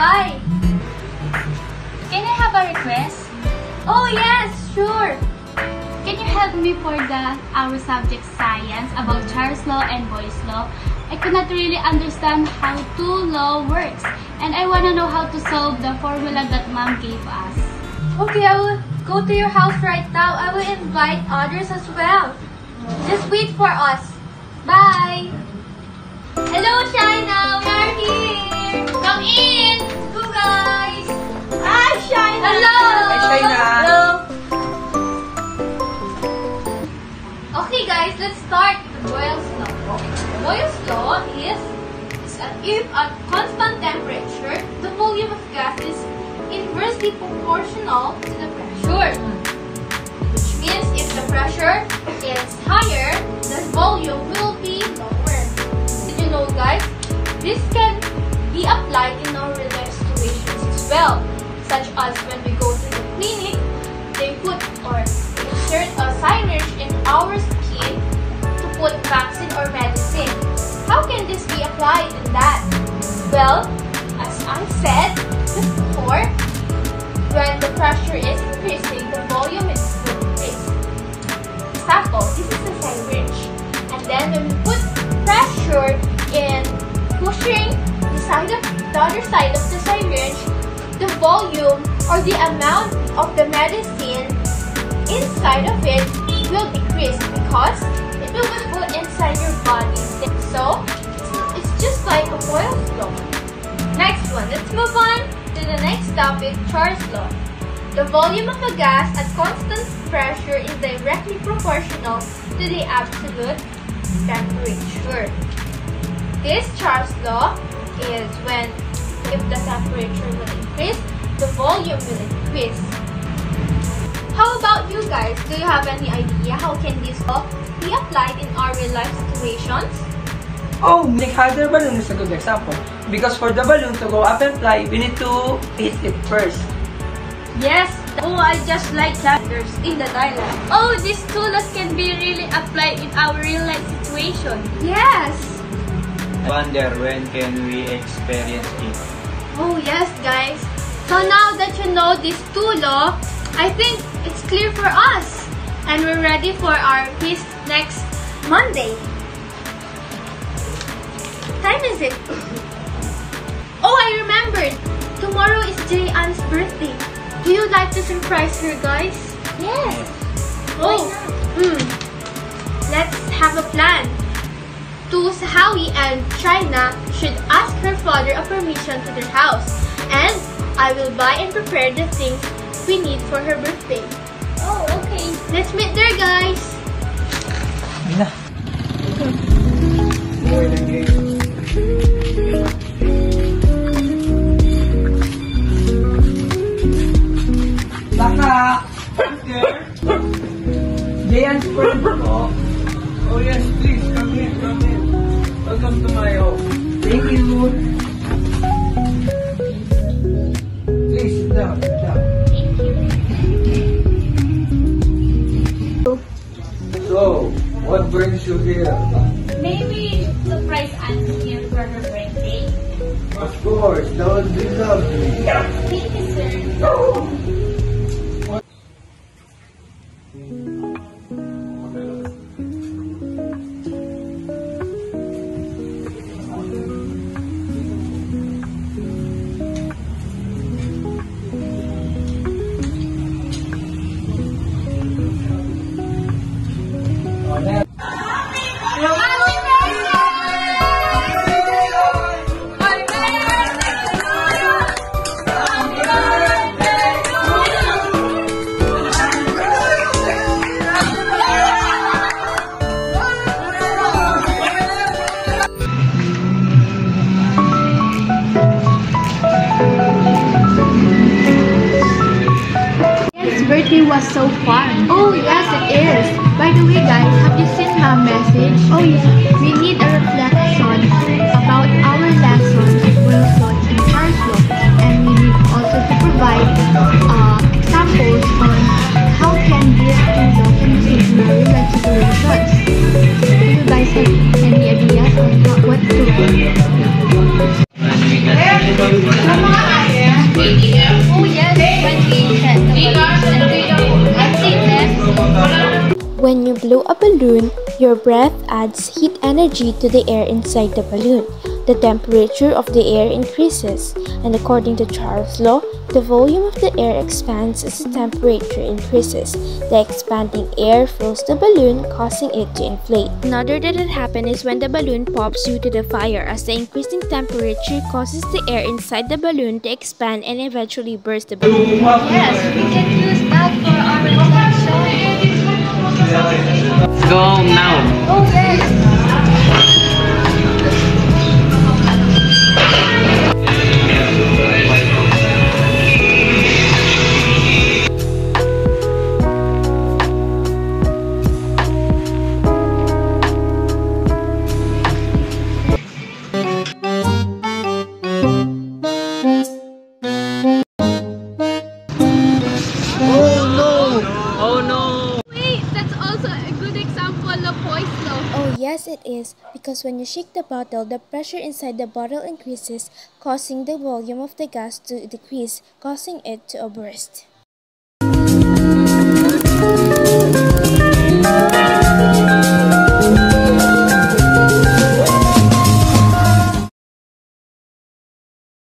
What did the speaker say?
Hi! Can I have a request? Oh yes, sure! Can you help me for our subject science about Charles law and Boyle's law? I could not really understand how two law works, and I want to know how to solve the formula that Mom gave us. Okay, I will go to your house right now. I will invite others as well. Just wait for us. Bye! Hello, China! We are here! Come in! Go, guys! Hi, China! Hello! Hi, China! Hello! Okay, guys, let's start the Boyle's law. Boyle's law is if at constant temperature, the volume of gas is inversely proportional to the pressure. Which means if the pressure is higher, the volume will be lower. Did you know, guys? This can be applied in our real life situations as well. Such as when we go to the clinic, they put or insert a syringe in our skin to put vaccine or medicine. How can this be applied in that? Well, as I said before, when the pressure is increasing, the volume is increased. Example, this is a syringe. And then when we put pressure in pushing the other side of the syringe, the volume or the amount of the medicine inside of it will decrease because it will be put inside your body. So, it's just like a Boyle's law. Next one, let's move on to the next topic, Charles law. The volume of a gas at constant pressure is directly proportional to the absolute temperature. This Charles law is when if the temperature will increase, the volume will increase. How about you guys? Do you have any idea how can this law be applied in our real life situations? Oh, make harder balloon is a good example. Because for the balloon to go up and fly, we need to hit it first. Yes. Oh, I just like chapters in the dialogue. Oh, these two laws can be really applied in our real life situation. Yes. I wonder when can we experience it? Oh, yes, guys. So now that you know these two laws, I think it's clear for us. And we're ready for our quiz next Monday. Time is it? Oh, I remembered. Tomorrow is Jayan's birthday. Do you like to surprise her, guys? Yes. Oh, let's have a plan. Sahawi and China should ask her father a permission to their house. And I will buy and prepare the things we need for her birthday. Oh, okay. Let's meet there, guys. Baka, there. Jayan's friend ko. Oh yes, please, come in, come in. Welcome to my home. Thank you. Please, sit down, sit down. So, what brings you here? Maybe surprise Auntie here for her birthday. Of course, that would be lovely. Thank you, sir. Birthday was so fun. Oh, yes, it is. By the way, guys, have you seen my message? Oh, yes. We need a reflection about our lessons in Boyle's law and Charles law. And we need also to provide examples on how can these two laws can be used in our real life situations. Do you guys have any ideas on what to do? blow a balloon, your breath adds heat energy to the air inside the balloon. The temperature of the air increases, and according to Charles' law, the volume of the air expands as the temperature increases. The expanding air fills the balloon, causing it to inflate. Another that happened is when the balloon pops due to the fire, as the increasing temperature causes the air inside the balloon to expand and eventually burst the balloon. Yes, we can use that for our reflection. Go now. Oh, yes. Wait, that's also a good example of Boyle's law. Oh yes, it is, because when you shake the bottle, the pressure inside the bottle increases, causing the volume of the gas to decrease, causing it to burst.